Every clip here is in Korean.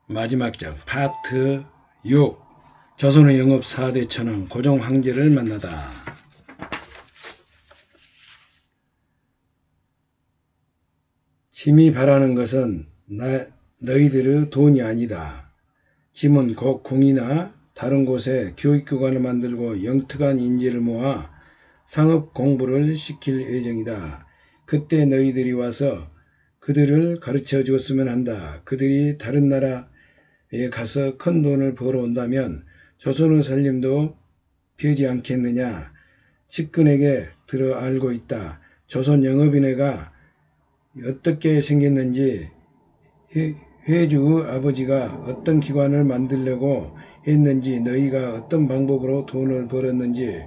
마지막 장 파트 6 조선의 영업 4대 천왕 고종 황제를 만나다. 짐이 바라는 것은 너희들의 돈이 아니다. 짐은 곧 궁이나 다른 곳에 교육기관을 만들고 영특한 인재를 모아 상업 공부를 시킬 예정이다. 그때 너희들이 와서 그들을 가르쳐 주었으면 한다. 그들이 다른 나라에 가서 큰 돈을 벌어온다면 조선의 살림도 피하지 않겠느냐. 측근에게 들어 알고 있다. 조선 영업인회가 어떻게 생겼는지, 회주의 아버지가 어떤 기관을 만들려고 했는지, 너희가 어떤 방법으로 돈을 벌었는지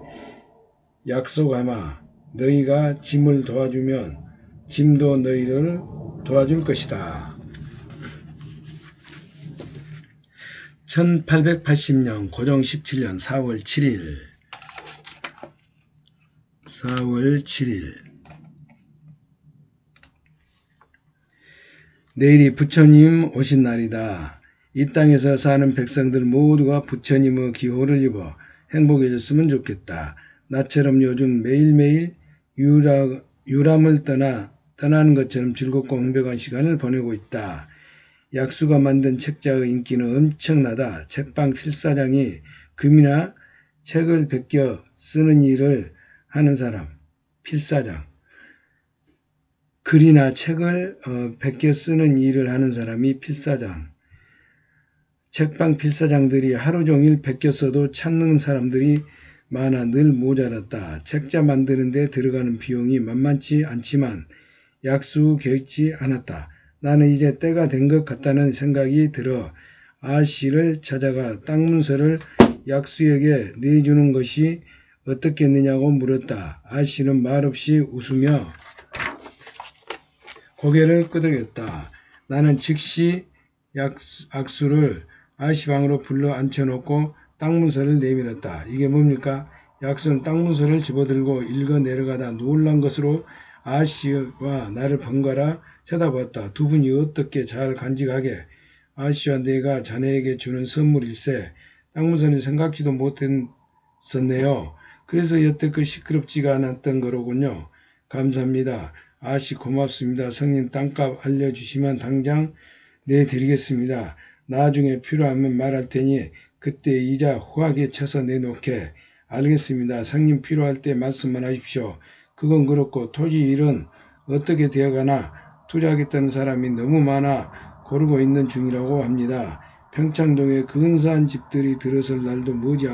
약속하마. 너희가 짐을 도와주면 짐도 너희를 도와줄 것이다. 1880년 고종 17년 4월 7일 내일이 부처님 오신 날이다. 이 땅에서 사는 백성들 모두가 부처님의 기호를 입어 행복해졌으면 좋겠다. 나처럼 요즘 매일매일 유람을 떠나는 것처럼 즐겁고 행복한 시간을 보내고 있다. 약수가 만든 책자의 인기는 엄청나다. 책방 필사장이 금이나 책을 베껴 쓰는 일을 하는 사람, 필사장. 글이나 책을 베껴 쓰는 일을 하는 사람이 필사장. 책방 필사장들이 하루 종일 베껴 써도 찾는 사람들이 많아 늘 모자랐다. 책자 만드는 데 들어가는 비용이 만만치 않지만 약수 개의치 않았다. 나는 이제 때가 된 것 같다는 생각이 들어 아씨를 찾아가 땅 문서를 약수에게 내주는 것이 어떻겠느냐고 물었다. 아씨는 말없이 웃으며 고개를 끄덕였다. 나는 즉시 약수를 아씨 방으로 불러 앉혀놓고 땅 문서를 내밀었다. 이게 뭡니까? 약수는 땅 문서를 집어들고 읽어 내려가다 놀란 것으로 아씨와 나를 번갈아 쳐다봤다. 두 분이 어떻게 잘 간직하게. 아씨와 내가 자네에게 주는 선물일세. 땅 문서는 생각지도 못했었네요. 그래서 여태껏 시끄럽지가 않았던 거로군요. 감사합니다. 아씨 고맙습니다. 성님 땅값 알려주시면 당장 내드리겠습니다. 나중에 필요하면 말할 테니 그때 이자 후하게 쳐서 내놓게. 알겠습니다. 성님 필요할 때 말씀만 하십시오. 그건 그렇고 토지 일은 어떻게 되어가나. 투자하겠다는 사람이 너무 많아 고르고 있는 중이라고 합니다. 평창동에 근사한 집들이 들어설 날도 머지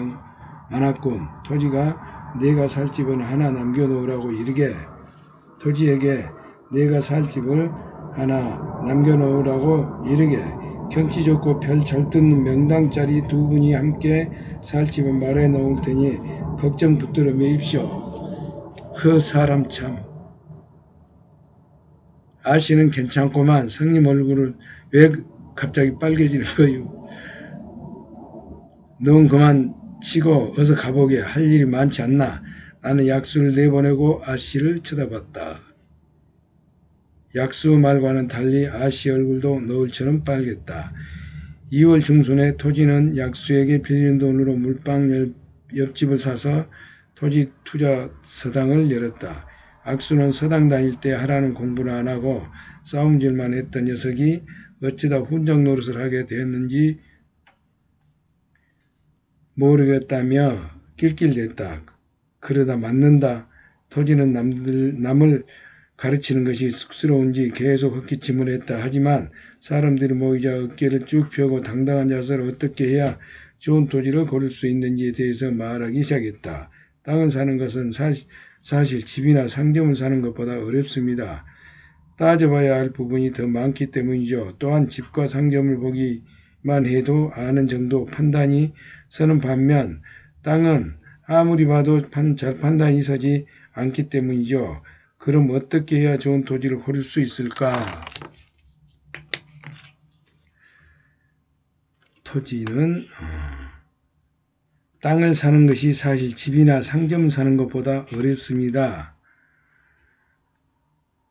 않았군. 토지가 내가 살 집은 하나 남겨놓으라고 이르게. 토지에게 내가 살 집을 하나 남겨놓으라고 이르게. 경치 좋고 별 잘 뜯는 명당짜리 두 분이 함께 살 집을 말해 놓을 테니 걱정 붙들어 매십시오. 그 사람 참. 아씨는 괜찮고만 성님 얼굴을 왜 갑자기 빨개지는 거요. 넌 그만 치고 어서 가보게. 할 일이 많지 않나. 나는 약수를 내보내고 아씨를 쳐다봤다. 약수 말과는 달리 아씨 얼굴도 노을처럼 빨갰다. 2월 중순에 토지는 약수에게 빌린 돈으로 물방 옆집을 사서 토지 투자 서당을 열었다. 약수는 서당 다닐 때 하라는 공부를 안 하고 싸움질만 했던 녀석이 어쩌다 훈장 노릇을 하게 되었는지 모르겠다며 낄낄댔다. 그러다 맞는다. 토지는 남을 가르치는 것이 쑥스러운지 계속 헛기침을 했다. 하지만 사람들이 모이자 어깨를 쭉 펴고 당당한 자세로 어떻게 해야 좋은 토지를 고를 수 있는지에 대해서 말하기 시작했다. 땅을 사는 것은 사실 집이나 상점을 사는 것보다 어렵습니다. 따져봐야 할 부분이 더 많기 때문이죠. 또한 집과 상점을 보기만 해도 아는 정도 판단이 서는 반면 땅은 아무리 봐도 잘 판단이 서지 않기 때문이죠. 그럼 어떻게 해야 좋은 토지를 고를 수 있을까? 토지는 땅을 사는 것이 사실 집이나 상점을 사는 것보다 어렵습니다.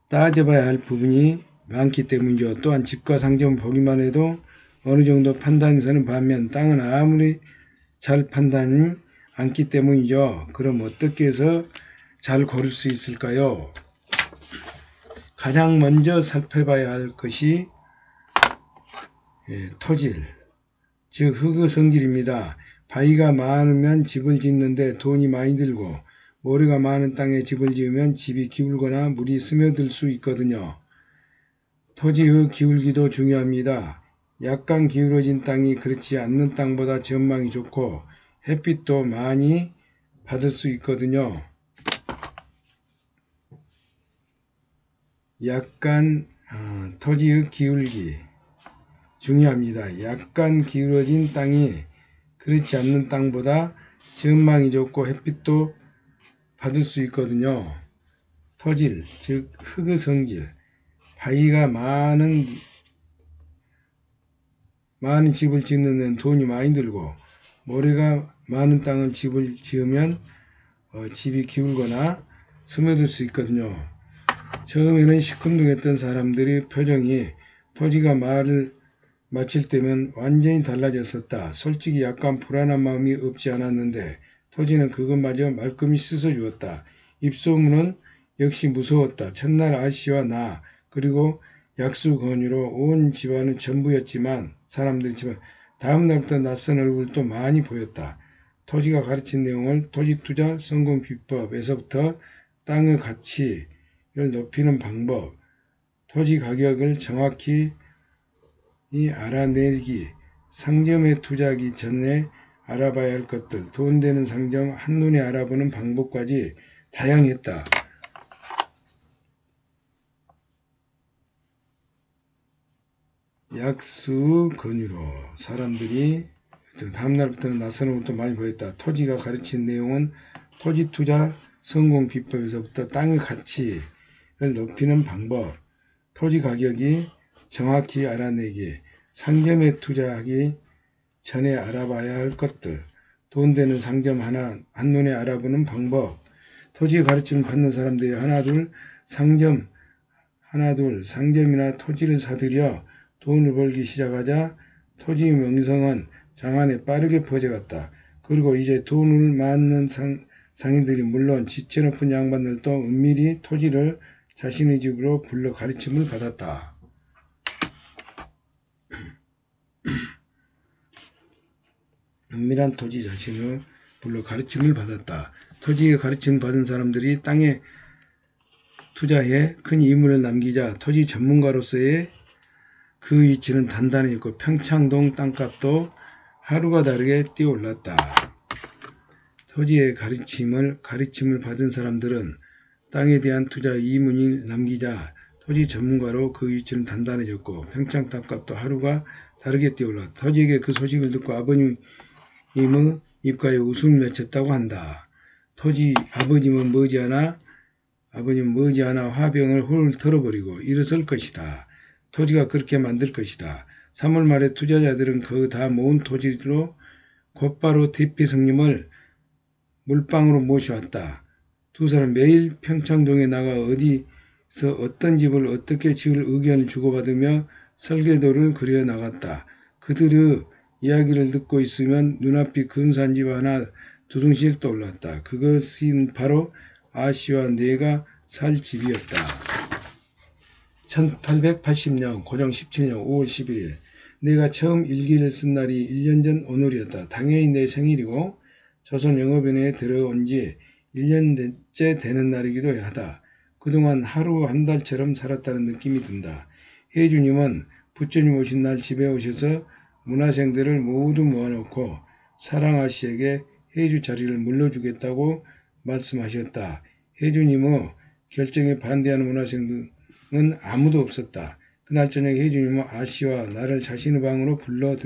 따져봐야 할 부분이 많기 때문이죠. 또한 집과 상점을 보기만 해도 어느 정도 판단이 서는 반면 땅은 아무리 잘 판단이 않기 때문이죠. 그럼 어떻게 해서 잘 고를 수 있을까요? 가장 먼저 살펴봐야 할 것이 토질, 즉 흙의 성질입니다. 바위가 많으면 집을 짓는데 돈이 많이 들고 모래가 많은 땅에 집을 지으면 집이 기울거나 물이 스며들 수 있거든요. 토지의 기울기도 중요합니다. 약간 기울어진 땅이 그렇지 않는 땅보다 전망이 좋고 햇빛도 많이 받을 수 있거든요. 약간 토지의 기울기 중요합니다. 약간 기울어진 땅이 그렇지 않는 땅보다 전망이 좋고 햇빛도 받을 수 있거든요. 토질, 즉 흙의 성질, 바위가 많은 집을 짓는 데는 돈이 많이 들고 모래가 많은 땅을 집을 지으면 집이 기울거나 스며들 수 있거든요. 처음에는 시큰둥했던 사람들의 표정이 토지가 말을 마칠 때면 완전히 달라졌었다. 솔직히 약간 불안한 마음이 없지 않았는데 토지는 그것마저 말끔히 씻어주었다. 입소문은 역시 무서웠다. 첫날 아씨와 나 그리고 약수 권유로 온 집안은 전부였지만 사람들이 다음 날부터 낯선 얼굴도 많이 보였다. 토지가 가르친 내용을 토지투자 성공 비법에서부터 땅의 가치를 높이는 방법, 토지 가격을 정확히 알아내기, 상점에 투자하기 전에 알아봐야 할 것들, 돈 되는 상점 한눈에 알아보는 방법까지 다양했다. 약수 권유로 사람들이 다음날부터는 낯선 얼굴도 많이 보였다. 토지가 가르친 내용은 토지 투자 성공 비법에서부터 땅의 가치를 높이는 방법, 토지 가격이 정확히 알아내기, 상점에 투자하기 전에 알아봐야 할 것들, 돈 되는 상점 한눈에 알아보는 방법, 토지 가르침을 받는 사람들이 하나둘 상점이나 토지를 사들여 돈을 벌기 시작하자 토지 명성은 장안에 빠르게 퍼져갔다. 그리고 이제 돈을 많는 상인들이 물론 지체 높은 양반들도 은밀히 토지를 자신의 집으로 불러 가르침을 받았다. 은밀한 토지 자신을 불러 가르침을 받았다. 토지에 가르침을 받은 사람들이 땅에 투자해 큰 이물을 남기자 토지 전문가로서의 그 위치는 단단해졌고 평창동 땅값도 하루가 다르게 뛰어올랐다. 토지의 가르침을 받은 사람들은 땅에 대한 투자 이문을 남기자 토지 전문가로 그 위치는 단단해졌고 평창 땅값도 하루가 다르게 뛰어올랐다. 토지에게 그 소식을 듣고 아버님의 입가에 웃음을 맺혔다고 한다. 아버님은 머지않아 화병을 홀 털어버리고 일어설 것이다. 토지가 그렇게 만들 것이다. 3월 말에 투자자들은 그 다 모은 토지로 곧바로 대피 성님을 물방으로 모셔왔다. 두 사람 매일 평창동에 나가 어디서 어떤 집을 어떻게 지을 의견을 주고받으며 설계도를 그려 나갔다. 그들의 이야기를 듣고 있으면 눈앞이 근사한 집 하나 두둥실 떠올랐다. 그것은 바로 아씨와 내가 살 집이었다. 1880년 고정 17년 5월 11일 내가 처음 일기를 쓴 날이 1년 전 오늘이었다. 당연히 내 생일이고 조선영업연회에 들어온 지 1년째 되는 날이기도 하다. 그동안 하루 한 달처럼 살았다는 느낌이 든다. 혜주님은 부처님 오신 날 집에 오셔서 문화생들을 모두 모아놓고 사랑아씨에게 혜주 자리를 물려주겠다고 말씀하셨다. 혜주님의 결정에 반대하는 문화생들은 아무도 없었다. 그날 저녁 혜주님은 아씨와 나를 자신의 방으로 불러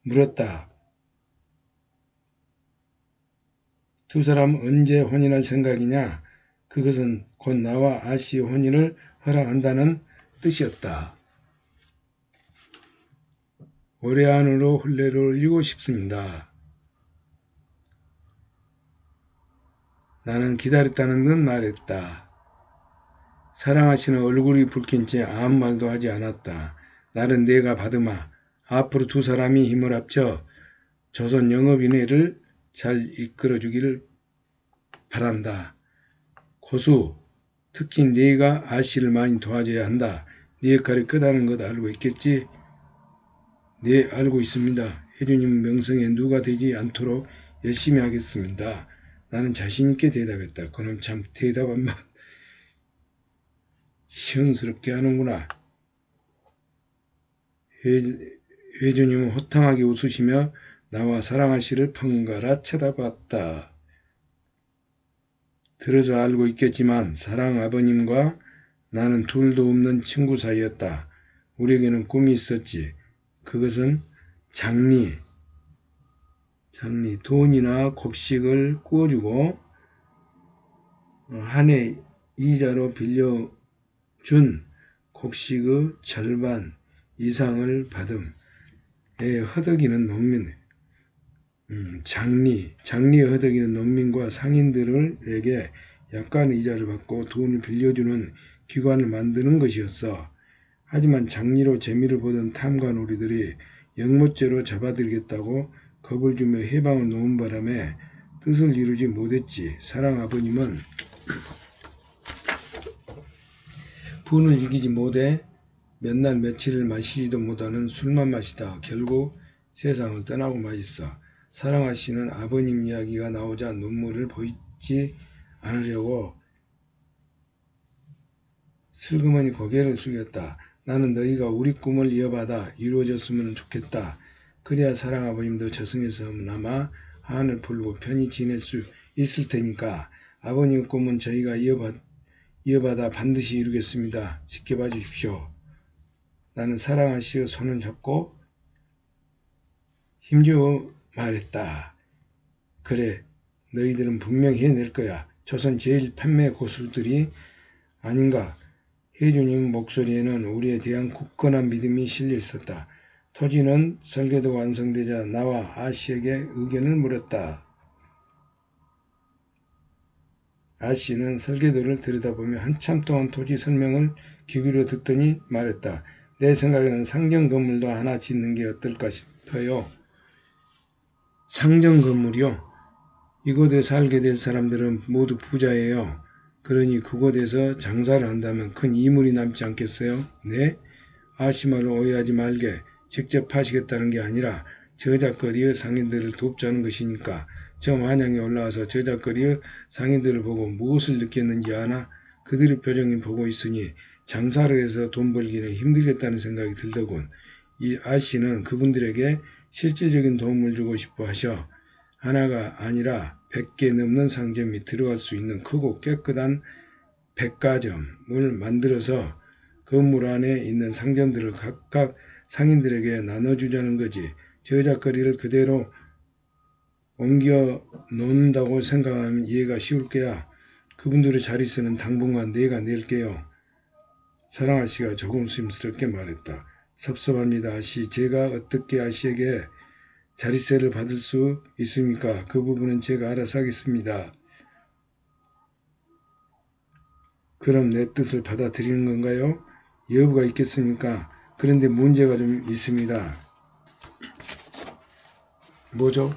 물었다. 두 사람 언제 혼인할 생각이냐? 그것은 곧 나와 아씨의 혼인을 허락한다는 뜻이었다. 올해 안으로 혼례를 올리고 싶습니다. 나는 기다렸다는 듯 말했다. 사랑하시는 얼굴이 붉힌 채 아무 말도 하지 않았다. 나는 내가 받으마. 앞으로 두 사람이 힘을 합쳐 조선 영업인회를 잘 이끌어주기를 바란다. 고수, 특히 네가 아씨를 많이 도와줘야 한다. 네 역할이 크다는 것 알고 있겠지? 네, 알고 있습니다. 혜주님 명성에 누가 되지 않도록 열심히 하겠습니다. 나는 자신있게 대답했다. 그놈 참 대답 한번 시원스럽게 하는구나. 회주님은 호탕하게 웃으시며 나와 사랑아씨를 번갈아 쳐다봤다. 들어서 알고 있겠지만 사랑 아버님과 나는 둘도 없는 친구 사이였다. 우리에게는 꿈이 있었지. 그것은 장리, 돈이나 곡식을 구워주고 한 해 이자로 빌려준 곡식의 절반 이상을 받음에 허덕이는 농민, 장리에 허덕이는 농민과 상인들에게 약간의 이자를 받고 돈을 빌려주는 기관을 만드는 것이었어. 하지만 장리로 재미를 보던 탐관오리들이 영모죄로 잡아들이겠다고 겁을 주며 해방을 놓은 바람에 뜻을 이루지 못했지. 사랑 아버님은 분을 이기지 못해 몇 날 며칠을 마시지도 못하는 술만 마시다 결국 세상을 떠나고 마셨어. 사랑아씨는 아버님 이야기가 나오자 눈물을 보이지 않으려고 슬그머니 고개를 숙였다. 나는 너희가 우리 꿈을 이어받아 이루어졌으면 좋겠다. 그래야 사랑아버님도 저승에서나마 한을 풀고 편히 지낼 수 있을 테니까 아버님의 꿈은 저희가 이어받아 반드시 이루겠습니다. 지켜봐 주십시오. 나는 사랑아씨의 손을 잡고 힘주어 말했다. 그래, 너희들은 분명히 해낼 거야. 조선 제일 판매 고수들이 아닌가. 혜주님 목소리에는 우리에 대한 굳건한 믿음이 실려 있었다. 토지는 설계도가 완성되자 나와 아씨에게 의견을 물었다. 아씨는 설계도를 들여다보며 한참 동안 토지 설명을 귀 기울여 듣더니 말했다. 내 생각에는 상정 건물도 하나 짓는 게 어떨까 싶어요. 상정 건물이요? 이곳에 살게 될 사람들은 모두 부자예요. 그러니 그곳에서 장사를 한다면 큰 이물이 남지 않겠어요? 네? 아씨 말로 오해하지 말게. 직접 파시겠다는 게 아니라 저작거리의 상인들을 돕자는 것이니까. 저 만양에 올라와서 저작거리의 상인들을 보고 무엇을 느꼈는지 아나? 그들의 표정이 보고 있으니 장사를 해서 돈 벌기는 힘들겠다는 생각이 들더군. 이 아씨는 그분들에게 실질적인 도움을 주고 싶어 하셔. 하나가 아니라 100개 넘는 상점이 들어갈 수 있는 크고 깨끗한 백화점을 만들어서 건물 안에 있는 상점들을 각각 상인들에게 나눠주자는 거지. 저작거리를 그대로 옮겨 놓는다고 생각하면 이해가 쉬울 거야. 그분들의 자릿세는 당분간 내가 낼게요. 사랑아씨가 조금 심스럽게 말했다. 섭섭합니다. 아씨, 제가 어떻게 아씨에게 자릿세를 받을 수 있습니까? 그 부분은 제가 알아서 하겠습니다. 그럼 내 뜻을 받아들이는 건가요? 여부가 있겠습니까? 그런데 문제가 좀 있습니다. 뭐죠?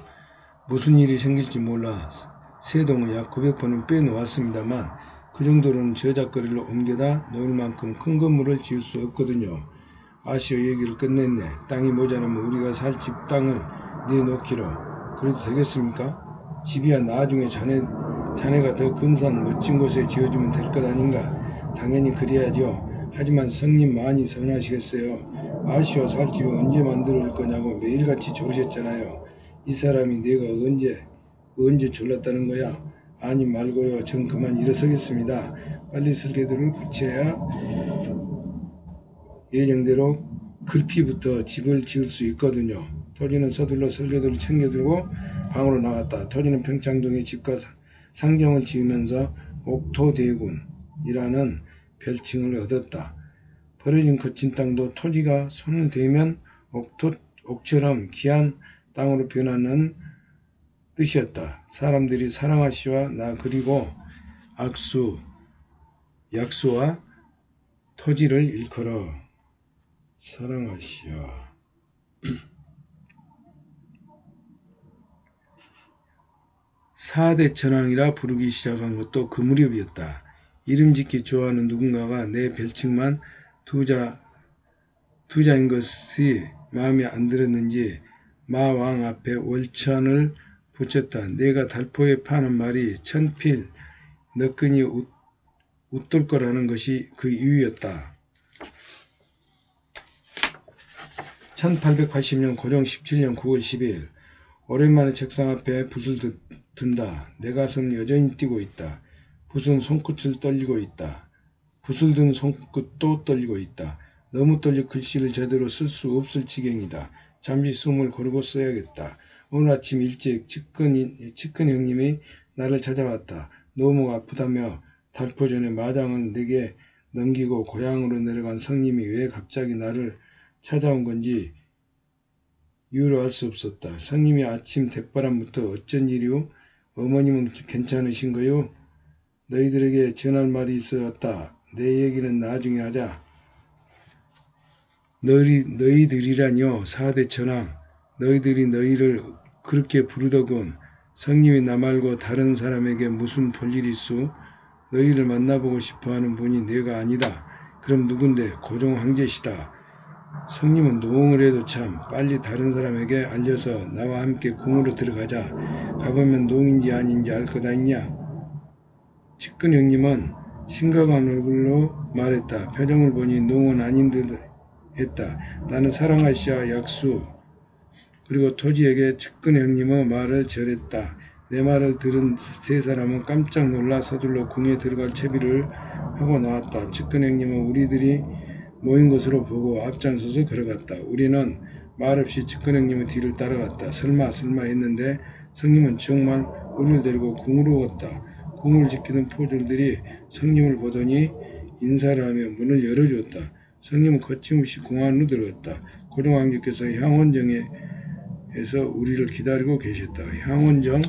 무슨 일이 생길지 몰라 세동을 약 900번은 빼놓았습니다만 그 정도로는 저작거리를 옮겨다 놓을 만큼 큰 건물을 지을 수 없거든요. 아시오 얘기를 끝냈네. 땅이 모자라면 우리가 살 집 땅을 내놓기로. 그래도 되겠습니까? 집이야 나중에 자네가 더 근사한 멋진 곳에 지어주면 될 것 아닌가. 당연히 그래야죠. 하지만 성님 많이 서운하시겠어요. 아시오 살 집을 언제 만들어 올 거냐고 매일같이 조르셨잖아요. 이 사람이 내가 언제 졸랐다는 거야? 아니 말고요. 전 그만 일어서겠습니다. 빨리 설계도를 붙여야 예정대로 글피부터 집을 지을 수 있거든요. 토지는 서둘러 설계도를 챙겨들고 방으로 나갔다. 토지는 평창동에 집과 상경을 지으면서 옥토대군이라는 별칭을 얻었다. 버려진 거친 땅도 토지가 손을 대면 옥처럼 귀한 땅으로 변하는 뜻이었다. 사람들이 사랑아씨와 나 그리고 약수와 토지를 일컬어 사랑하시오. 사대 천왕이라 부르기 시작한 것도 그 무렵이었다. 이름 짓기 좋아하는 누군가가 내 별칭만 투자인 것이 마음에 안 들었는지 마왕 앞에 월천을 붙였다. 내가 달포에 파는 말이 천필 너끈히 웃돌 거라는 것이 그 이유였다. 1880년 고종 17년 9월 12일 오랜만에 책상 앞에 붓을 든다. 내 가슴은 여전히 뛰고 있다. 붓은 손끝을 떨리고 있다. 붓을 든 손끝도 떨리고 있다. 너무 떨려 글씨를 제대로 쓸 수 없을 지경이다. 잠시 숨을 고르고 써야겠다. 오늘 아침 일찍 측근 형님이 나를 찾아왔다. 너무 아프다며 달포전에 마장을 내게 넘기고 고향으로 내려간 성님이 왜 갑자기 나를 찾아온 건지 이유를 알 수 없었다. 성님이 아침 대바람부터 어쩐 일이오? 어머님은 괜찮으신 거요? 너희들에게 전할 말이 있었다. 내 얘기는 나중에 하자. 너희들이라뇨. 사대 천왕. 너희들이 너희를 그렇게 부르더군. 성님이 나 말고 다른 사람에게 무슨 볼일 있수? 너희를 만나보고 싶어하는 분이 내가 아니다. 그럼 누군데? 고종 황제시다. 성님은 노응을 해도 참 빨리 다른 사람에게 알려서 나와 함께 궁으로 들어가자. 가보면 노응인지 아닌지 알 것 아니냐. 측근 형님은 심각한 얼굴로 말했다. 표정을 보니 노응은 아닌 듯 했다. 나는 사랑하시아 약수 그리고 토지에게 측근 형님의 말을 전했다. 내 말을 들은 세 사람은 깜짝 놀라 서둘러 궁에 들어갈 채비를 하고 나왔다. 측근 형님은 우리들이 모인 것으로 보고 앞장서서 걸어갔다. 우리는 말없이 측근 형님의 뒤를 따라갔다. 설마 했는데 성님은 정말 우리를 데리고 궁으로 갔다. 궁을 지키는 포졸들이 성님을 보더니 인사를 하며 문을 열어주었다. 성님은 거침없이 궁 안으로 들어갔다. 고종 황제께서 향원정에서 우리를 기다리고 계셨다. 향원정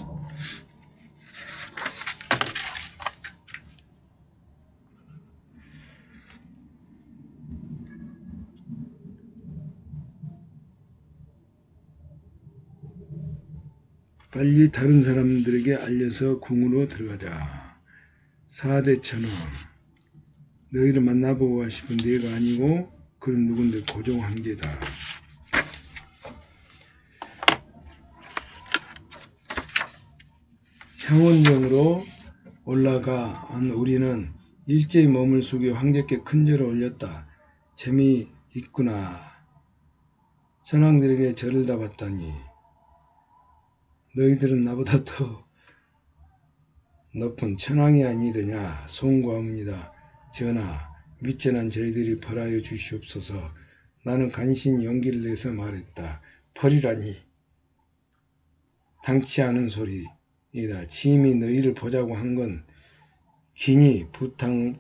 빨리 다른 사람들에게 알려서 궁으로 들어가자. 사대 천왕 너희를 만나보고 싶은 내가 아니고 그런 누군데 고종 황제다. 향원정으로 올라간 우리는 일제히 몸을 숙여 황제께 큰 절을 올렸다. 재미있구나. 천왕들에게 절을 다 받다니. 너희들은 나보다 더 높은 천왕이 아니더냐. 송구합니다. 전하, 미천한 저희들이 벌하여 주시옵소서. 나는 간신히 용기를 내서 말했다. 벌이라니. 당치 않은 소리이다. 지임이 너희를 보자고 한 건 기니 부탁할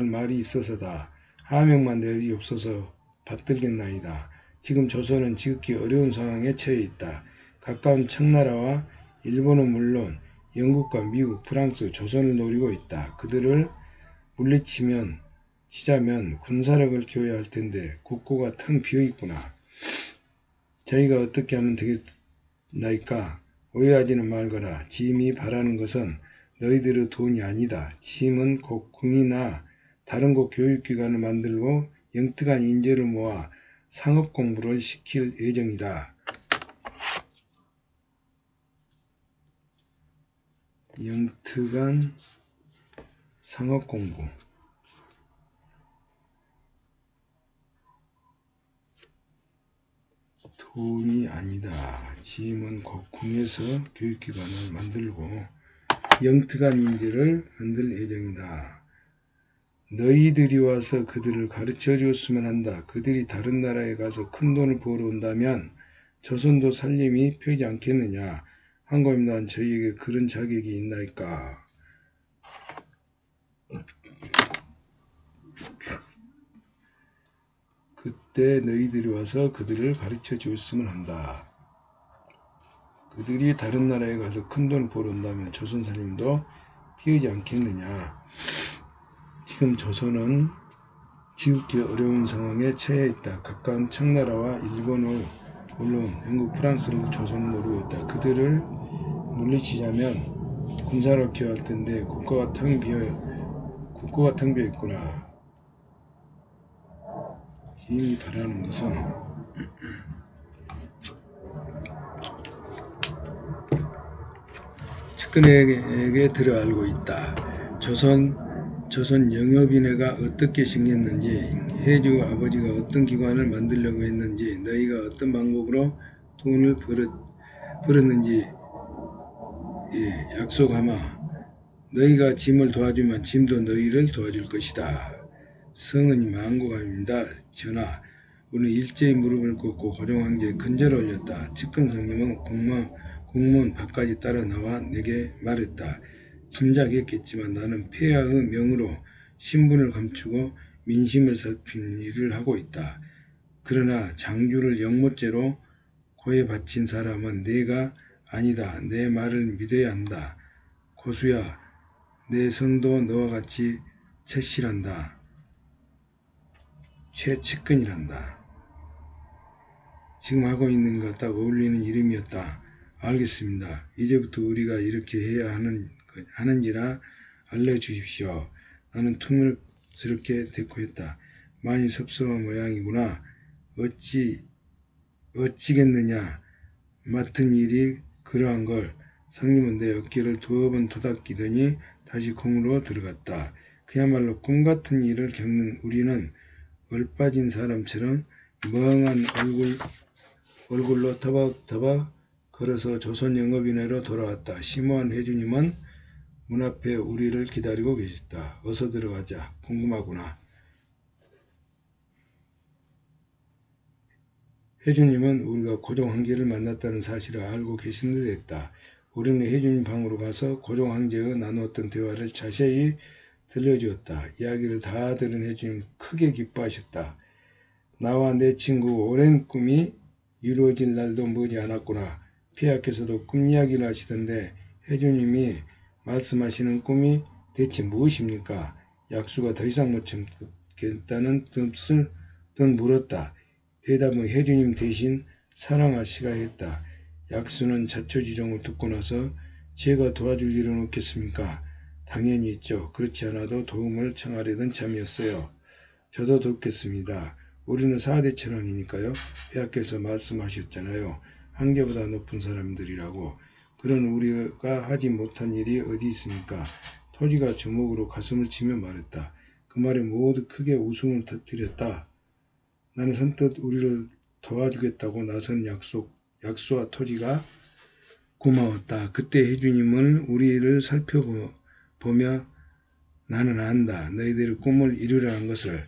말이 있어서다. 하명만 내리옵소서 받들겠나이다. 지금 조선은 지극히 어려운 상황에 처해 있다. 가까운 청나라와 일본은 물론 영국과 미국, 프랑스, 조선을 노리고 있다. 그들을 물리치자면 군사력을 키워야 할 텐데 국고가 텅 비어있구나. 저희가 어떻게 하면 되겠나이까? 오해하지는 말거라. 지임이 바라는 것은 너희들의 돈이 아니다. 지임은 곧 궁이나 다른 곳 교육기관을 만들고 영특한 인재를 모아 상업공부를 시킬 예정이다. 영특한 상업공부. 돈이 아니다. 지임은 곧 궁에서 교육기관을 만들고 영특한 인재를 만들 예정이다. 너희들이 와서 그들을 가르쳐 주었으면 한다. 그들이 다른 나라에 가서 큰 돈을 벌어온다면 조선도 살림이 펴지 않겠느냐. 한고임난 저희에게 그런 자격이 있나이까. 그때 너희들이 와서 그들을 가르쳐 주었으면 한다. 그들이 다른 나라에 가서 큰 돈을 벌어온다면 조선 살림도 피하지 않겠느냐. 지금 조선은 지극히 어려운 상황에 처해 있다. 가까운 청나라와 일본을 물론 영국, 프랑스를 조선을 노리고 있다. 그들을 물리치자면 군사로 기여할 텐데 국가가 텅 비어 있구나. 지인이 바라는 것은 측근에게 들어 알고 있다. 조선 영업인회가 어떻게 생겼는지, 해주 아버지가 어떤 기관을 만들려고 했는지, 너희가 어떤 방법으로 돈을 벌었는지 약속하마. 너희가 짐을 도와주면 짐도 너희를 도와줄 것이다. 성은이 망고감입니다. 전하, 우리는 일제히 무릎을 꿇고 고종황제에 근절을 올렸다. 측근 성님은 공무원 밖까지 따라 나와 내게 말했다. 짐작했겠지만 나는 폐하의 명으로 신분을 감추고 민심을 살피는 일을 하고 있다. 그러나 장주를 영모죄로 고에 바친 사람은 내가 아니다. 내 말을 믿어야 한다. 고수야, 내 성도 너와 같이 최실한다. 최측근이란다. 지금 하고 있는 것 딱 어울리는 이름이었다. 알겠습니다. 이제부터 우리가 이렇게 해야 하는지나 알려주십시오. 나는 투물스럽게 대꾸했다. 많이 섭섭한 모양이구나. 어찌겠느냐. 맡은 일이 그러한 걸. 성님은 내 어깨를 두어 번 토닥이더니 다시 공으로 들어갔다. 그야말로 꿈같은 일을 겪는 우리는 얼빠진 사람처럼 멍한 얼굴로 터벅터벅 걸어서 조선영업인회로 돌아왔다. 심오한 회주님은 문 앞에 우리를 기다리고 계셨다. 어서 들어가자. 궁금하구나. 회주님은 우리가 고종황제를 만났다는 사실을 알고 계신 듯 했다. 우리는 회주님 방으로 가서 고종황제와 나누었던 대화를 자세히 들려주었다. 이야기를 다 들은 회주님 크게 기뻐하셨다. 나와 내 친구 오랜 꿈이 이루어질 날도 머지 않았구나. 폐하께서도 꿈 이야기를 하시던데 회주님이 말씀하시는 꿈이 대체 무엇입니까? 약수가 더 이상 못 참겠다는 뜻을 물었다. 대답은 회주님 대신 사랑아씨가 했다. 약수는 자초지종을 듣고 나서 제가 도와줄 일은 없겠습니까? 당연히 있죠. 그렇지 않아도 도움을 청하려던 참이었어요. 저도 돕겠습니다. 우리는 4대 천왕이니까요. 폐하께서 말씀하셨잖아요. 한계보다 높은 사람들이라고. 그런 우리가 하지 못한 일이 어디 있습니까? 토지가 주먹으로 가슴을 치며 말했다. 그 말에 모두 크게 웃음을 터뜨렸다. 나는 선뜻 우리를 도와주겠다고 나선 약수와 토지가 고마웠다. 그때 혜주님은 우리를 살펴보며 나는 안다. 너희들의 꿈을 이루라는 것을.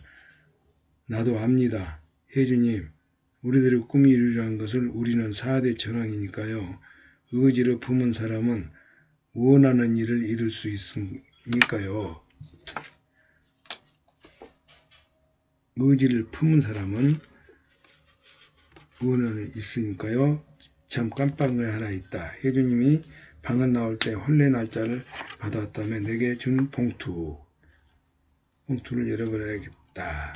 나도 압니다. 혜주님, 우리들의 꿈이 이루라는 것을. 우리는 4대 전왕이니까요. 의지를 품은 사람은 원하는 일을 이룰 수 있으니까요. 의지를 품은 사람은 원한이 있으니까요. 참 깜빡한 거 하나 있다. 혜주님이 방을 나올 때 혼례 날짜를 받아왔다며 내게 준 봉투를 열어버려야겠다.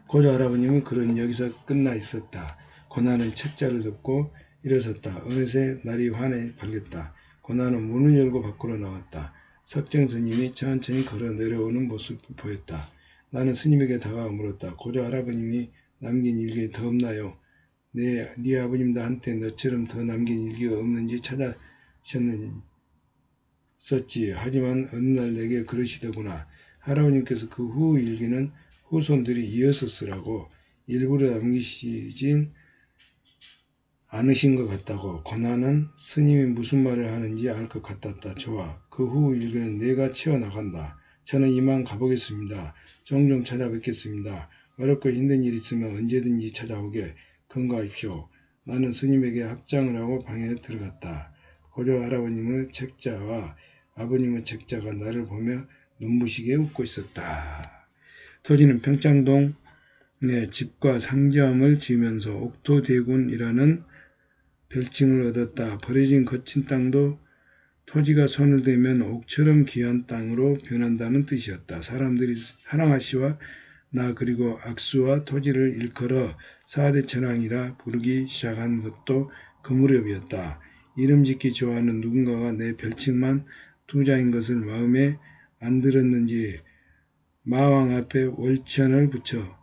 고조 할아버님은 그런 여기서 끝나 있었다. 고난은 책자를 덮고 일어섰다. 어느새 날이 환히 밝았다. 고난은 문을 열고 밖으로 나왔다. 석정 스님이 천천히 걸어 내려오는 모습을 보였다. 나는 스님에게 다가가 물었다. 고조 할아버님이 남긴 일기 더 없나요? 네 아버님도 한테 너처럼 더 남긴 일기가 없는지 찾아셨었지. 하지만 어느 날 내게 그러시더구나. 할아버님께서 그 후 일기는 후손들이 이어서 쓰라고 일부러 남기시진 않으신 것 같다고. 고난은 스님이 무슨 말을 하는지 알 것 같았다. 좋아. 그 후 일기는 내가 채워나간다. 저는 이만 가보겠습니다. 종종 찾아뵙겠습니다. 어렵고 힘든 일 있으면 언제든지 찾아오게. 건강하십시오. 나는 스님에게 합장을 하고 방에 들어갔다. 고조 할아버님의 책자와 아버님의 책자가 나를 보며 눈부시게 웃고 있었다. 토지는 평창동에 집과 상점을 지으면서 옥토대군이라는 별칭을 얻었다. 버려진 거친 땅도 토지가 손을 대면 옥처럼 귀한 땅으로 변한다는 뜻이었다. 사람들이 하랑아씨와 나 그리고 악수와 토지를 일컬어 4대 천왕이라 부르기 시작한 것도 그 무렵이었다. 이름 짓기 좋아하는 누군가가 내 별칭만 2자인 것을 마음에 안 들었는지 마왕 앞에 월천을 붙여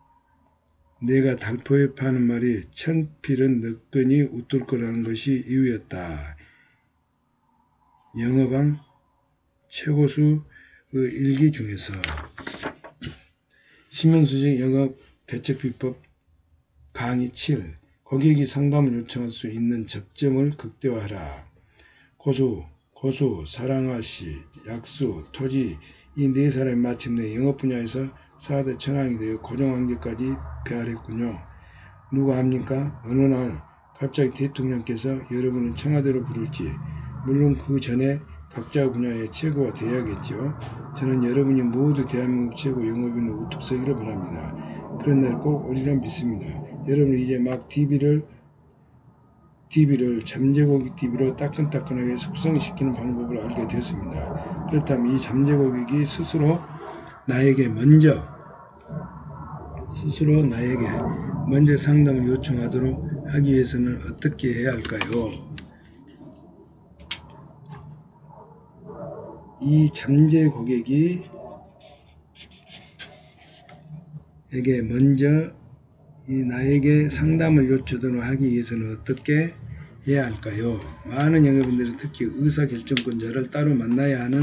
내가 달포에 파는 말이 천필은 너끈히 웃돌 거라는 것이 이유였다. 영어방 최고수 그 일기 중에서 신명수직 영업 대책비법 강의 7 고객이 상담을 요청할 수 있는 접점을 극대화하라. 고수, 사랑아씨, 약수, 토지 이 네 사람이 마침내 영업 분야에서 4대 천왕이 되어 고정관계까지 배알했군요. 누가 합니까? 어느 날 갑자기 대통령께서 여러분을 청와대로 부를지 물론 그 전에 각자 분야의 최고가 돼야겠죠. 저는 여러분이 모두 대한민국 최고 영업인으로 우뚝 서기를 바랍니다. 그런 날 꼭 오리라 믿습니다. 여러분은 이제 막 TV를 잠재고객 TV로 따끈따끈하게 숙성시키는 방법을 알게 되었습니다. 그렇다면 이 잠재고객이 스스로 나에게 먼저 상담을 요청하도록 하기 위해서는 어떻게 해야 할까요? 이 잠재고객이 에게 먼저 나에게 상담을 요청하도록 하기 위해서는 어떻게 해야 할까요? 많은 영업인들은 특히 의사결정권자를 따로 만나야 하는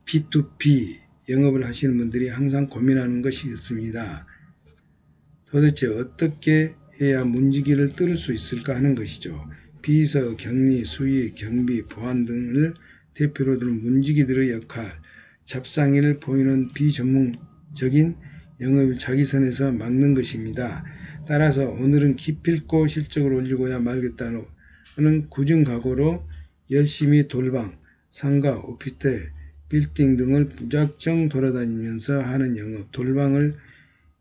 B2B 영업을 하시는 분들이 항상 고민하는 것이 있습니다. 도대체 어떻게 해야 문지기를 뚫을 수 있을까 하는 것이죠. 비서, 격리, 수의, 경비, 보안 등을 대표로 두는 문지기들의 역할, 잡상의를 보이는 비전문적인 영업을 자기 선에서 막는 것입니다. 따라서 오늘은 기필코 실적을 올리고야 말겠다는 굳은 각오로 열심히 돌방, 상가, 오피스텔, 빌딩 등을 무작정 돌아다니면서 하는 영업, 돌방을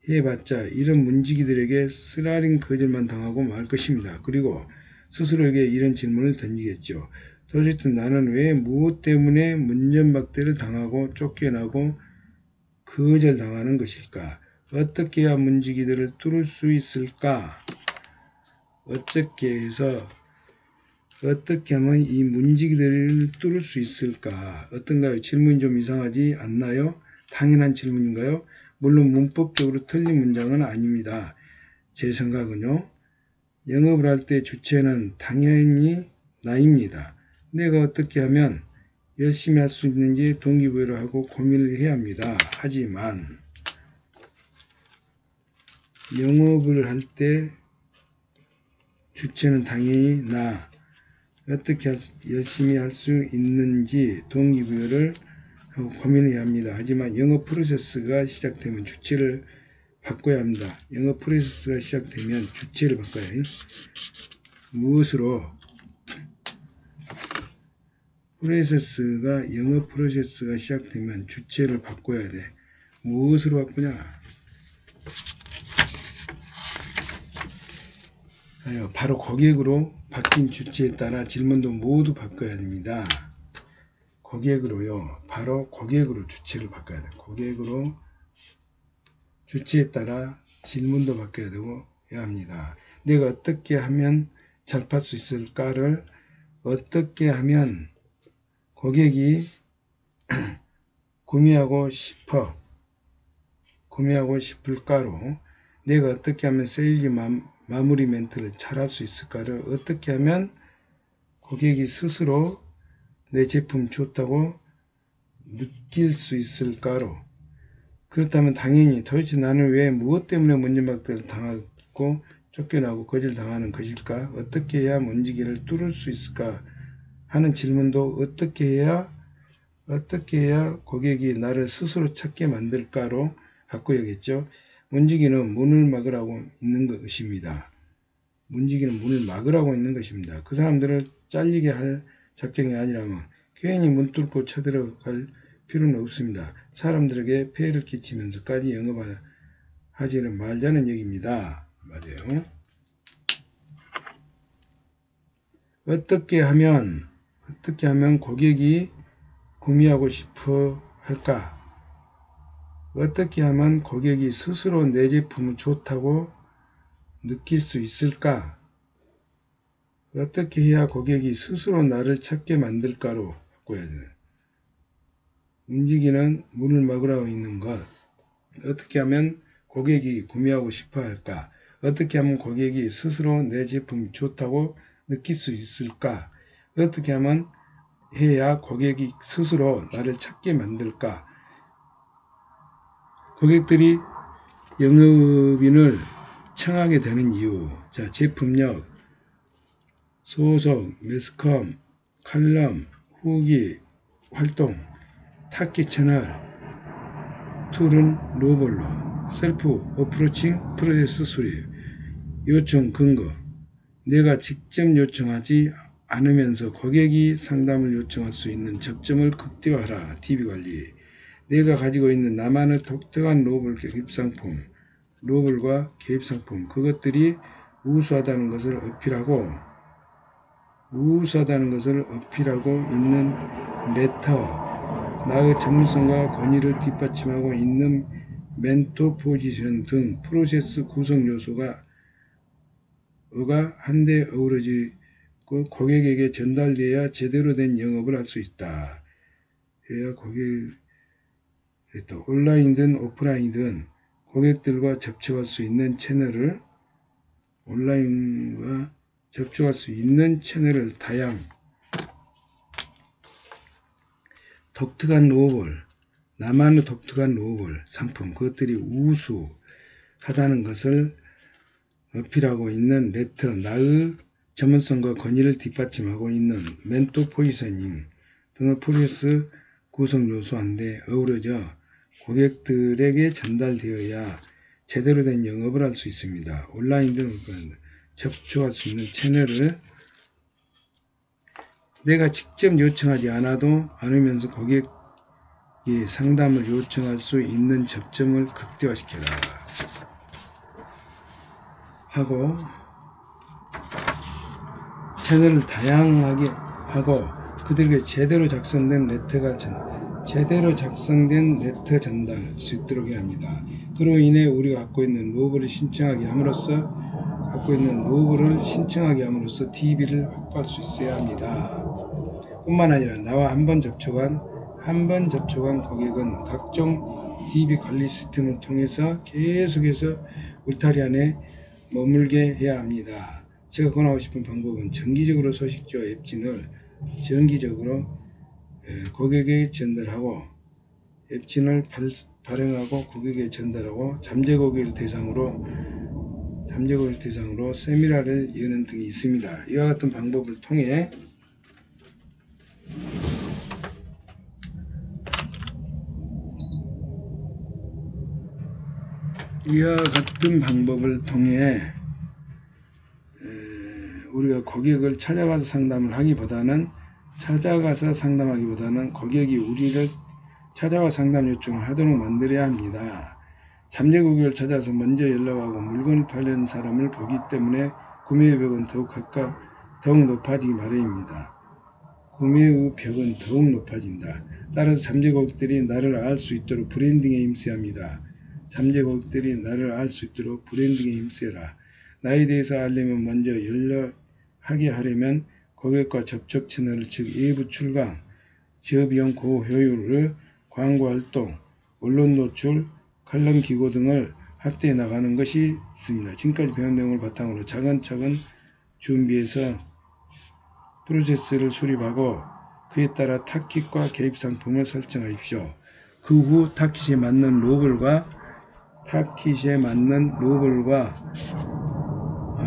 해봤자 이런 문지기들에게 쓰라린 거절만 당하고 말 것입니다. 그리고 스스로에게 이런 질문을 던지겠죠. 도대체 나는 왜 무엇 때문에 문전박대를 당하고 쫓겨나고 거절당하는 것일까? 어떻게 해야 문지기들을 뚫을 수 있을까? 어떻게 하면 이 문지기들을 뚫을 수 있을까? 어떤가요? 질문이 좀 이상하지 않나요? 당연한 질문인가요? 물론 문법적으로 틀린 문장은 아닙니다. 제 생각은요. 영업을 할 때 주체는 당연히 나입니다. 내가 어떻게 하면 열심히 할 수 있는지 동기부여를 하고 고민을 해야 합니다. 하지만 영업을 할 때 주체는 당연히 나. 어떻게 열심히 할 수 있는지 동기부여를 하고 고민을 해야 합니다. 하지만 영업 프로세스가 시작되면 주체를 바꿔야 합니다. 영업 프로세스가 시작되면 주체를 바꿔야 해요. 무엇으로? 영업 프로세스가 시작되면 주체를 바꿔야 돼. 무엇으로 바꾸냐? 바로 고객으로 바뀐 주체에 따라 질문도 모두 바꿔야 됩니다. 고객으로요. 바로 고객으로 주체를 바꿔야 돼요. 고객으로 주체에 따라 질문도 바꿔야 되고 해야 합니다. 내가 어떻게 하면 잘 팔 수 있을까를 어떻게 하면 고객이 구매하고 싶을까로 내가 어떻게 하면 세일즈 마무리 멘트를 잘할 수 있을까를 어떻게 하면 고객이 스스로 내 제품 좋다고 느낄 수 있을까로 그렇다면 당연히 도대체 나는 왜 무엇 때문에 문전박대를 당하고 쫓겨나고 거절당하는 것일까? 어떻게 해야 문지기를 뚫을 수 있을까? 하는 질문도 어떻게 해야 고객이 나를 스스로 찾게 만들까로 바꿔야겠죠. 문지기는 문을 막으라고 있는 것입니다. 문지기는 문을 막으라고 있는 것입니다. 그 사람들을 잘리게 할 작정이 아니라면 괜히 문 뚫고 쳐들어갈 필요는 없습니다. 사람들에게 폐해를 끼치면서까지 영업하지는 말자는 얘기입니다. 맞아요. 어떻게 하면 어떻게 하면 고객이 구매하고 싶어 할까? 어떻게 하면 고객이 스스로 내 제품은 좋다고 느낄 수 있을까? 어떻게 해야 고객이 스스로 나를 찾게 만들까로 바꿔야 돼. 움직이는 문을 막으라고 있는 것. 어떻게 하면 고객이 구매하고 싶어 할까? 어떻게 하면 고객이 스스로 내 제품이 좋다고 느낄 수 있을까? 어떻게 하면 해야 고객이 스스로 나를 찾게 만들까? 고객들이 영업인을 청하게 되는 이유. 자, 제품력, 소속, 매스컴, 칼럼, 후기, 활동, 타깃 채널, 툴은 로벌로, 셀프 어프로칭 프로세스 수립, 요청 근거. 내가 직접 요청하지 않으면서 고객이 상담을 요청할 수 있는 접점을 극대화하라. DB관리. 내가 가지고 있는 나만의 독특한 로벌 개입상품, 로벌과 개입상품, 그것들이 우수하다는 것을 어필하고 있는 레터, 나의 전문성과 권위를 뒷받침하고 있는 멘토 포지션 등 프로세스 구성 요소가 한데 어우러지고 고객에게 전달되어야 제대로 된 영업을 할 수 있다. 해야 온라인이든 오프라인이든 고객들과 접촉할 수 있는 채널을 온라인과 접촉할 수 있는 채널을 독특한 로벌, 나만의 독특한 로벌 상품, 그것들이 우수하다는 것을 어필하고 있는 레터, 나의 전문성과 권위를 뒷받침하고 있는 멘토 포지셔닝 등의 프로세스 구성 요소한데 어우러져 고객들에게 전달되어야 제대로 된 영업을 할 수 있습니다. 온라인 등 접촉할 수 있는 채널을 내가 직접 요청하지 않으면서 고객이 상담을 요청할 수 있는 접점을 극대화시켜라 하고, 채널을 다양하게 하고 그들에게 제대로 작성된 레터 전달 수 있도록 해야 합니다. 그로 인해 우리가 갖고 있는 로봇을 신청하게 함으로써 DB를 확보할 수 있어야 합니다. 뿐만 아니라 나와 한 번 접촉한 고객은 각종 DB 관리 시스템을 통해서 계속해서 울타리 안에 머물게 해야 합니다. 제가 권하고 싶은 방법은 정기적으로 소식지와 앱진을 고객에게 전달하고, 앱진을 발행하고 고객에게 전달하고, 잠재 고객을 대상으로 세미나를 여는 등이 있습니다. 이와 같은 방법을 통해 우리가 고객을 찾아가서 상담하기보다는 고객이 우리를 찾아와 상담 요청을 하도록 만들어야 합니다. 잠재 고객을 찾아서 먼저 연락하고 물건을 팔려는 사람을 보기 때문에 구매의 벽은 더욱 높아지기 마련입니다. 구매의 벽은 더욱 높아진다. 따라서 잠재 고객들이 나를 알 수 있도록 브랜딩에 힘써야 합니다. 잠재 고객들이 나를 알 수 있도록 브랜딩에 힘써라. 나에 대해서 알려면 먼저 연락하게 하려면 고객과 접촉 채널, 즉 외부 출강, 저비용 고효율의 광고 활동, 언론 노출, 칼럼 기고 등을 확대해 나가는 것이 있습니다. 지금까지 배운 내용을 바탕으로 차근차근 준비해서 프로세스를 수립하고 그에 따라 타깃과 개입 상품을 설정하십시오. 그 후 타깃에 맞는 로벌과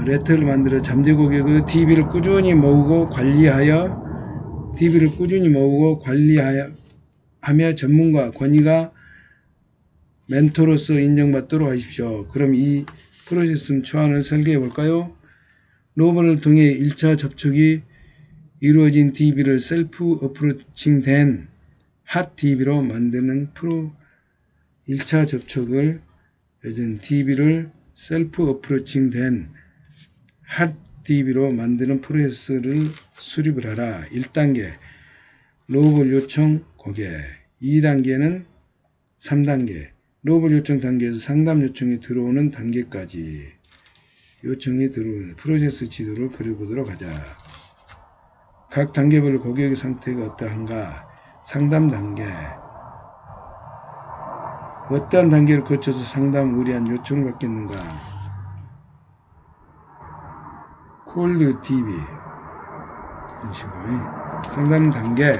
레터를 만들어 잠재 고객의 DB를 꾸준히 모으고 관리하며 전문가, 권위가 멘토로서 인정받도록 하십시오. 그럼 이 프로세스 초안을 설계해 볼까요? 로벌을 통해 1차 접촉이 이루어진 DB를 셀프 어프로칭 된 핫 DB로 만드는 1차 접촉을 DB를 셀프 어프로칭 된 핫 DB로 만드는 프로세스를 수립을 하라. 1단계 로블 요청 고객, 2단계는 3단계 로블 요청 단계에서 상담 요청이 들어오는 단계까지 요청이 들어오는 프로세스 지도를 그려보도록 하자. 각 단계별로 고객의 상태가 어떠한가? 상담 단계 어떠한 단계를 거쳐서 상담 의뢰한 요청을 받겠는가? 콜드 DB 이런 식으로 상담 단계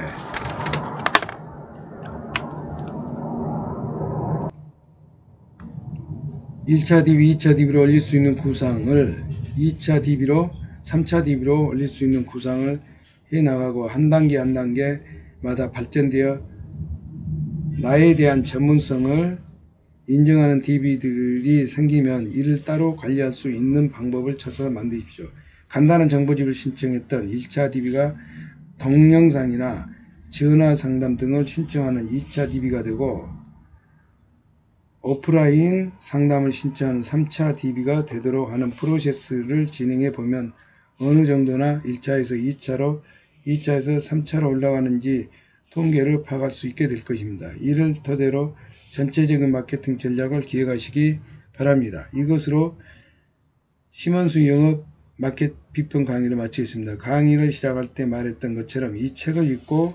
1차 DB, 2차 DB로 올릴 수 있는 구상을 2차 DB로 3차 DB로 올릴 수 있는 구상을 해나가고 한 단계 한 단계마다 발전되어 나에 대한 전문성을 인정하는 DB들이 생기면 이를 따로 관리할 수 있는 방법을 찾아서 만드십시오. 간단한 정보집을 신청했던 1차 DB가 동영상이나 전화 상담 등을 신청하는 2차 DB가 되고 오프라인 상담을 신청하는 3차 DB가 되도록 하는 프로세스를 진행해 보면 어느 정도나 1차에서 2차로 2차에서 3차로 올라가는지 통계를 파악할 수 있게 될 것입니다. 이를 토대로 전체적인 마케팅 전략을 기획하시기 바랍니다. 이것으로 심원수 영업 마켓 비평 강의를 마치겠습니다. 강의를 시작할 때 말했던 것처럼 이 책을 읽고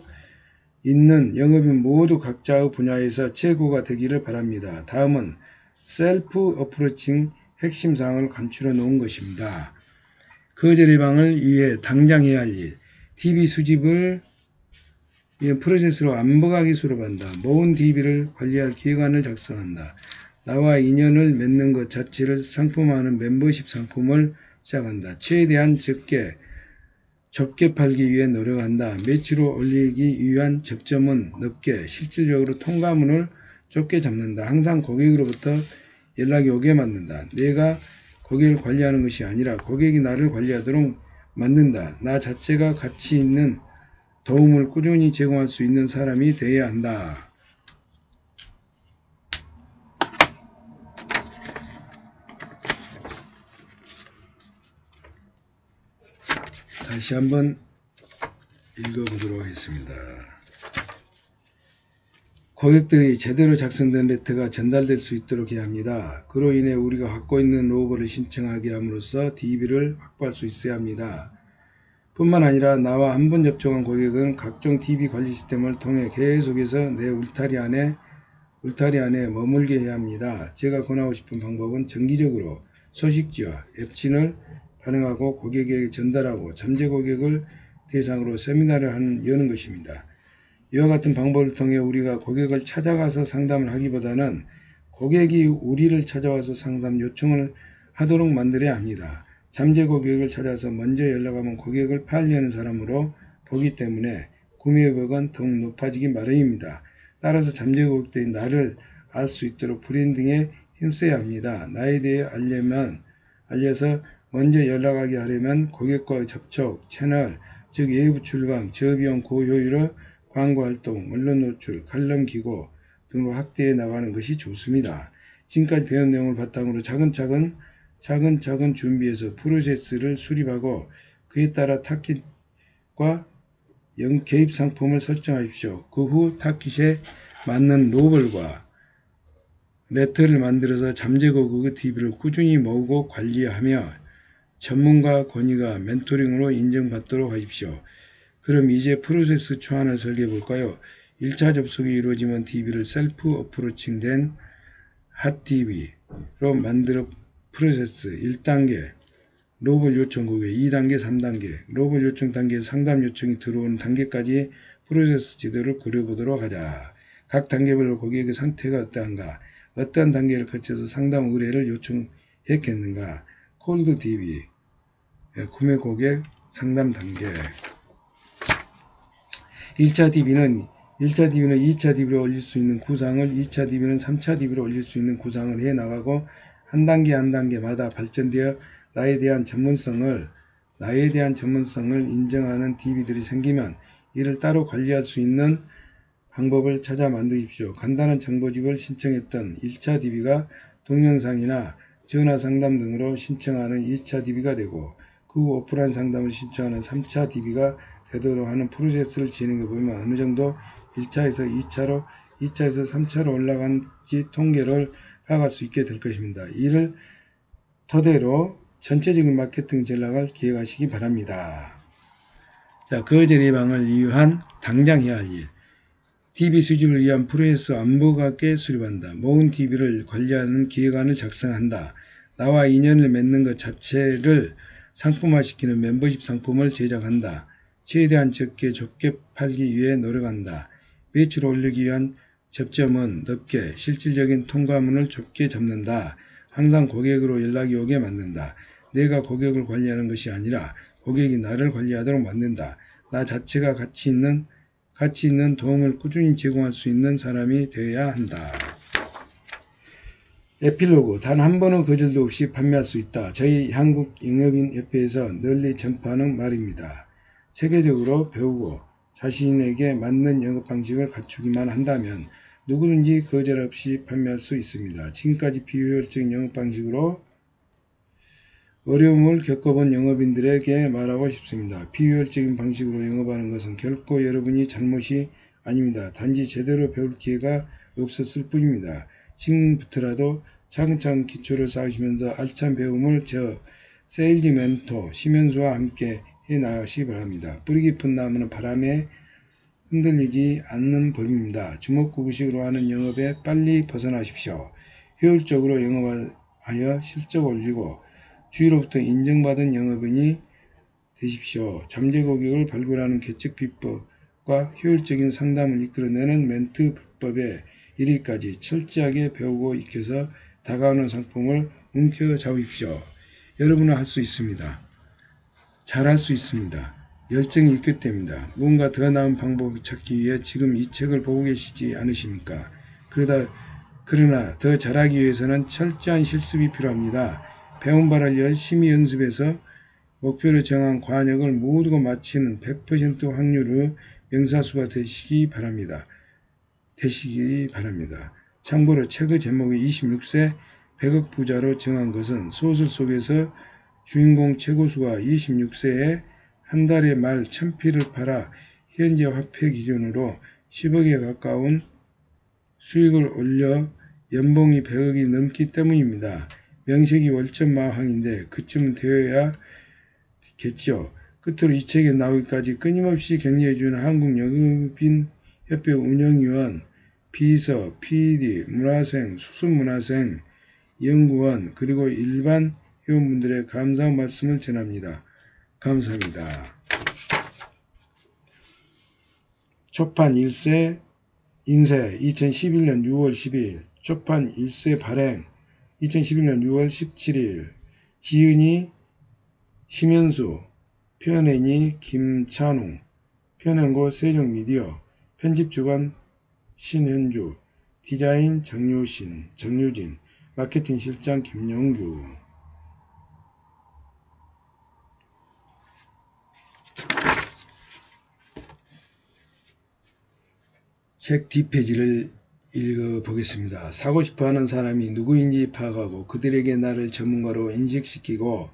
있는 영업인 모두 각자의 분야에서 최고가 되기를 바랍니다. 다음은 셀프 어프로칭 핵심 사항을 감추려 놓은 것입니다. 거절 예방을 위해 당장 해야 할 일, DB 수집을 프로세스로 암흑하게 수립한다. 모은 DB를 관리할 기획안을 작성한다. 나와 인연을 맺는 것 자체를 상품화하는 멤버십 상품을 시작한다. 최대한 좁게 팔기 위해 노력한다. 매출을 올리기 위한 접점은 높게, 실질적으로 통과문을 좁게 잡는다. 항상 고객으로부터 연락이 오게 만든다. 내가 고객을 관리하는 것이 아니라 고객이 나를 관리하도록 만든다. 나 자체가 가치 있는 도움을 꾸준히 제공할 수 있는 사람이 되어야 한다. 다시 한번 읽어보도록 하겠습니다. 고객들이 제대로 작성된 레터가 전달될 수 있도록 해야 합니다. 그로 인해 우리가 갖고 있는 로버를 신청하게 함으로써 DB를 확보할 수 있어야 합니다. 뿐만 아니라 나와 한 번 접촉한 고객은 각종 DB 관리 시스템을 통해 계속해서 내 울타리 안에 머물게 해야 합니다. 제가 권하고 싶은 방법은 정기적으로 소식지와 앱진을 발행하고 고객에게 전달하고 잠재 고객을 대상으로 세미나를 여는 것입니다. 이와 같은 방법을 통해 우리가 고객을 찾아가서 상담을 하기보다는 고객이 우리를 찾아와서 상담 요청을 하도록 만들어야 합니다. 잠재 고객을 찾아서 먼저 연락하면 고객을 팔려는 사람으로 보기 때문에 구매 의욕은 더욱 높아지기 마련입니다. 따라서 잠재 고객들이 나를 알 수 있도록 브랜딩에 힘써야 합니다. 나에 대해 알려서 먼저 연락하게 하려면 고객과의 접촉, 채널, 즉 외부 출강, 저비용 고효율의 광고활동, 언론 노출, 칼럼 기고 등으로 확대해 나가는 것이 좋습니다. 지금까지 배운 내용을 바탕으로 차근차근 준비해서 프로세스를 수립하고 그에 따라 타깃과 개입 상품을 설정하십시오. 그 후 타깃에 맞는 로벌과 레터를 만들어서 잠재 고객의 DB를 꾸준히 모으고 관리하며 전문가 권위가 멘토링으로 인정받도록 하십시오. 그럼 이제 프로세스 초안을 설계해 볼까요? 1차 접속이 이루어지면 DB를 셀프 어프로칭 된 핫 DB로 만들어 프로세스 1단계 로벌 요청 고객, 2단계, 3단계 로벌 요청 단계 상담 요청이 들어오는 단계까지 프로세스 지도를 그려보도록 하자. 각 단계별로 고객의 상태가 어떠한가? 어떠한 단계를 거쳐서 상담 의뢰를 요청했겠는가? 콜드 DB 구매 고객 상담 단계 1차 DB는 2차 DB로 올릴 수 있는 구상을 2차 DB는 3차 DB로 올릴 수 있는 구상을 해 나가고 한 단계마다 발전되어 나에 대한 전문성을 인정하는 DB들이 생기면 이를 따로 관리할 수 있는 방법을 찾아 만드십시오. 간단한 정보집을 신청했던 1차 DB가 동영상이나 전화 상담 등으로 신청하는 2차 DB가 되고 그 후 오프라인 상담을 신청하는 3차 DB가 되도록 하는 프로세스를 진행해 보면 어느 정도 1차에서 2차로, 2차에서 3차로 올라간지 통계를 파악할 수 있게 될 것입니다. 이를 토대로 전체적인 마케팅 전략을 기획하시기 바랍니다. 자, 거절 예방을 위한 당장 해야 할 일. DB 수집을 위한 프로세스 완벽하게 수립한다. 모은 DB를 관리하는 기획안을 작성한다. 나와 인연을 맺는 것 자체를 상품화시키는 멤버십 상품을 제작한다. 최대한 적게 좁게 팔기 위해 노력한다. 매출을 올리기 위한 접점은 넓게, 실질적인 통과문을 좁게 잡는다. 항상 고객으로 연락이 오게 만든다. 내가 고객을 관리하는 것이 아니라 고객이 나를 관리하도록 만든다. 나 자체가 가치 있는 도움을 꾸준히 제공할 수 있는 사람이 되어야 한다. 에필로그. 단 한 번의 거절도 없이 판매할 수 있다. 저희 한국영업인협회에서 널리 전파하는 말입니다. 체계적으로 배우고 자신에게 맞는 영업 방식을 갖추기만 한다면 누구든지 거절 없이 판매할 수 있습니다. 지금까지 비효율적인 영업 방식으로 어려움을 겪어본 영업인들에게 말하고 싶습니다. 비효율적인 방식으로 영업하는 것은 결코 여러분이 잘못이 아닙니다. 단지 제대로 배울 기회가 없었을 뿐입니다. 지금부터라도 차근차근 기초를 쌓으시면서 알찬 배움을 저 세일즈 멘토 심현수와 함께 해나가시기 바랍니다. 뿌리 깊은 나무는 바람에 흔들리지 않는 법입니다. 주먹구구식으로 하는 영업에 빨리 벗어나십시오. 효율적으로 영업하여 실적 올리고 주위로부터 인정받은 영업인이 되십시오. 잠재 고객을 발굴하는 개척 비법과 효율적인 상담을 이끌어내는 멘트 비법에 이르기까지 철저하게 배우고 익혀서 다가오는 상품을 움켜잡으십시오. 여러분은 할 수 있습니다. 잘할 수 있습니다. 열정이 있기 때문입니다. 무언가 더 나은 방법을 찾기 위해 지금 이 책을 보고 계시지 않으십니까? 그러나 더 잘하기 위해서는 철저한 실습이 필요합니다. 배운 바를 열심히 연습해서 목표를 정한 관역을 모두가 마치는 100% 확률의 명사수가 되시기 바랍니다. 참고로 책의 제목이 26세 100억 부자로 정한 것은 소설 속에서 주인공 최고수가 26세에 한 달에 말 1000피를 팔아 현재 화폐 기준으로 10억에 가까운 수익을 올려 연봉이 100억이 넘기 때문입니다. 명색이 월천마항인데 그쯤은 되어야겠지요. 끝으로 이 책에 나오기까지 끊임없이 격려해주는 한국영업인협회 운영위원, 비서, PD, 문화생, 수습문화생, 연구원 그리고 일반 회원분들의 감사 말씀을 전합니다. 감사합니다. 초판 1세 인쇄 2011년 6월 12일 초판 1세 발행 2011년 6월 17일 지은이 심현수 표현인이 김찬웅 표현연구 세종미디어 편집주간 신현주 디자인 정유진 마케팅 실장 김영규 책 뒷페이지를 읽어보겠습니다. 사고 싶어하는 사람이 누구인지 파악하고 그들에게 나를 전문가로 인식시키고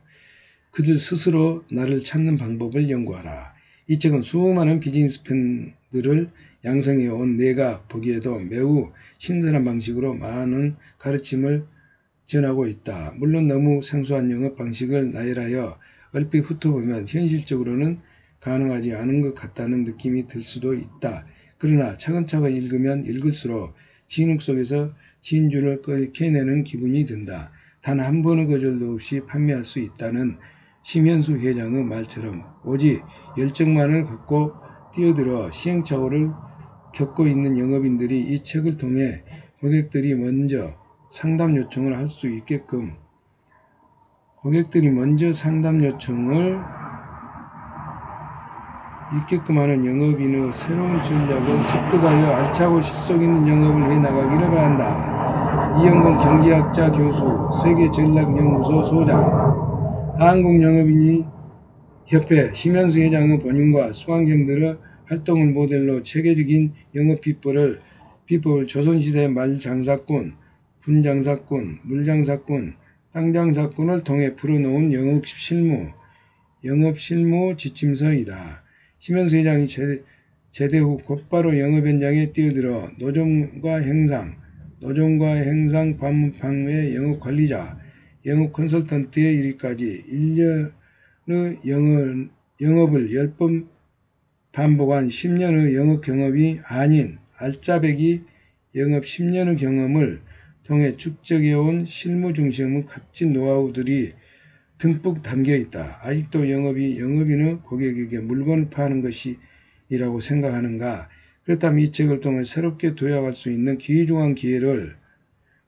그들 스스로 나를 찾는 방법을 연구하라. 이 책은 수많은 비즈니스 팬들을 양성해온 내가 보기에도 매우 신선한 방식으로 많은 가르침을 전하고 있다. 물론 너무 생소한 영업 방식을 나열하여 얼핏 훑어보면 현실적으로는 가능하지 않은 것 같다는 느낌이 들 수도 있다. 그러나 차근차근 읽으면 읽을수록 진흙 속에서 진주를 캐내는 기분이 든다. 단 한 번의 거절도 없이 판매할 수 있다는 심현수 회장의 말처럼 오직 열정만을 갖고 뛰어들어 시행착오를 겪고 있는 영업인들이 이 책을 통해 고객들이 먼저 상담 요청을 할 수 있게끔 하는 영업인의 새로운 전략을 습득하여 알차고 실속 있는 영업을 해나가기를 바란다. 이영건 경제학자 교수, 세계전략연구소 소장, 한국영업인협회 심현수 회장의 본인과 수강생들의 활동을 모델로 체계적인 영업 비법을 조선시대 말장사꾼, 분장사꾼, 물장사꾼, 땅장사꾼을 통해 풀어놓은 영업 실무, 영업실무 지침서이다. 심현수 회장이 제대 후 곧바로 영업 현장에 뛰어들어 노점과 행상 판매 영업관리자, 영업 컨설턴트에 이르기까지 1년의 영업을 10번 반복한 10년의 영업 경험이 아닌 알짜배기 영업 10년의 경험을 통해 축적해온 실무 중심의 값진 노하우들이 듬뿍 담겨 있다. 아직도 영업인은 고객에게 물건을 파는 것이라고 생각하는가? 그렇다면 이 책을 통해 새롭게 도약할 수 있는 귀중한 기회를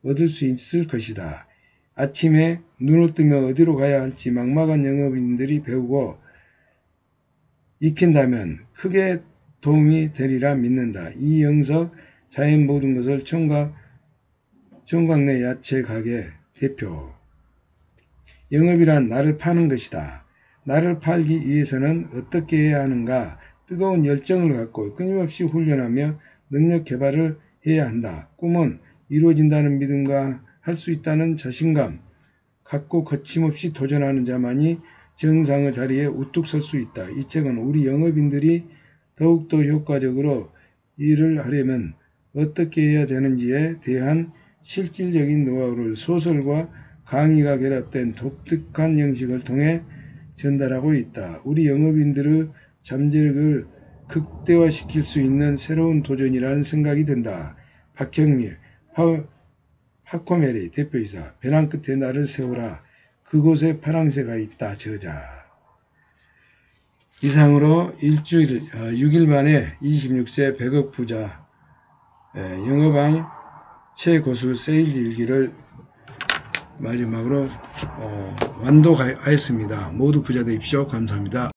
얻을 수 있을 것이다. 아침에 눈을 뜨며 어디로 가야 할지 막막한 영업인들이 배우고 익힌다면 크게 도움이 되리라 믿는다. 이영석 자연 모든 것을 총각 내 야채 가게 대표. 영업이란 나를 파는 것이다. 나를 팔기 위해서는 어떻게 해야 하는가? 뜨거운 열정을 갖고 끊임없이 훈련하며 능력 개발을 해야 한다. 꿈은 이루어진다는 믿음과 할 수 있다는 자신감 갖고 거침없이 도전하는 자만이 정상의 자리에 우뚝 설 수 있다. 이 책은 우리 영업인들이 더욱더 효과적으로 일을 하려면 어떻게 해야 되는지에 대한 실질적인 노하우를 소설과 강의가 결합된 독특한 형식을 통해 전달하고 있다. 우리 영업인들의 잠재력을 극대화시킬 수 있는 새로운 도전이라는 생각이 든다. 박형미, 파코메리 대표이사. 벼랑 끝에 나를 세우라. 그곳에 파랑새가 있다. 저자. 이상으로 일주일 6일 만에 26세 100억 부자 영업왕 최고수 세일즈 일기를 마지막으로 완독하였습니다. 모두 부자 되십시오. 감사합니다.